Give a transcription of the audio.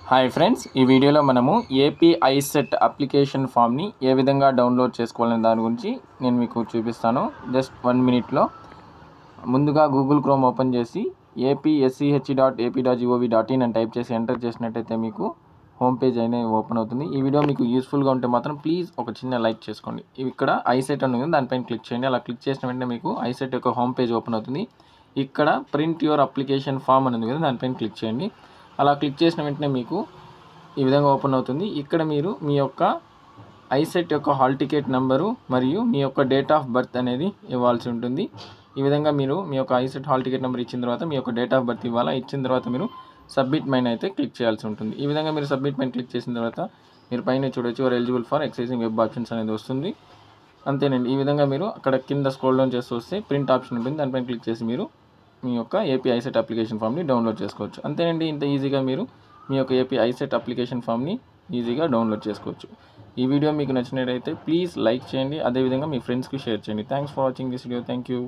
Hi friends, ఈ వీడియోలో మనము ఏపీ ఐసెట్ అప్లికేషన్ ఫామ్ని ఏ విధంగా డౌన్లోడ్ చేసుకోవాలనే దాని గురించి నేను మీకు చూపిస్తాను. జస్ట్ 1 మినిట్లో. ముందుగా గూగుల్ క్రోమ్ ఓపెన్ చేసి apsch.ap.gov.in అని టైప్ చేసి ఎంటర్ చేసినట్టయితే మీకు హోమ్ పేజ్ అనేది ఓపెన్ అవుతుంది. ఈ వీడియో మీకు యూస్ఫుల్గా ఉంటే మాత్రం ప్లీజ్ ఒక చిన్న లైక్ చేసుకోండి. ఇక్కడ ఐసెట్ అని ఉంది, దానిపైన క్లిక్ చేయండి. అలా క్లిక్ చేసిన వెంటనే మీకు ఐసెట్ యొక్క హోమ్ పేజ్ ఓపెన్ అవుతుంది. ఇక్కడ ప్రింట్ యువర్ అప్లికేషన్ ఫామ్ అని ఉంది కదా, దానిపైన క్లిక్ చేయండి. అలా క్లిక్ చేసిన వెంటనే మీకు ఈ విధంగా ఓపెన్ అవుతుంది. ఇక్కడ మీరు మీ యొక్క ఐసెట్ యొక్క హాల్ టికెట్ నెంబరు మరియు మీ యొక్క డేట్ ఆఫ్ బర్త్ అనేది ఇవ్వాల్సి ఉంటుంది. ఈ విధంగా మీరు మీ యొక్క ఐసెట్ హాల్ టికెట్ నెంబర్ ఇచ్చిన తర్వాత మీ యొక్క డేట్ ఆఫ్ బర్త్ ఇవ్వాలా. ఇచ్చిన తర్వాత మీరు సబ్మిట్ మైన్ అయితే క్లిక్ చేయాల్సి ఉంటుంది. ఈ విధంగా మీరు సబ్మిట్ మైన్ క్లిక్ చేసిన తర్వాత మీరు పైన చూడొచ్చు your eligible for exercising web options అనేది వస్తుంది. అంతేనండి. ఈ విధంగా మీరు అక్కడ కింద స్క్రోల్ డౌన్ చేస్తూ వస్తే ప్రింట్ ఆప్షన్ ఉంటుంది, దానిపైన క్లిక్ చేసి మీరు మీ యొక్క ఏపీ ఐసెట్ అప్లికేషన్ ఫామ్ని డౌన్లోడ్ చేసుకోవచ్చు. అంతేనండి. ఇంత ఈజీగా మీరు మీ యొక్క ఏపీ ఐసెట్ అప్లికేషన్ ఫామ్ని ఈజీగా డౌన్లోడ్ చేసుకోవచ్చు. ఈ వీడియో మీకు నచ్చినట్లయితే ప్లీజ్ లైక్ చేయండి, అదేవిధంగా మీ ఫ్రెండ్స్కి షేర్ చేయండి. Thanks for watching this video. Thank you.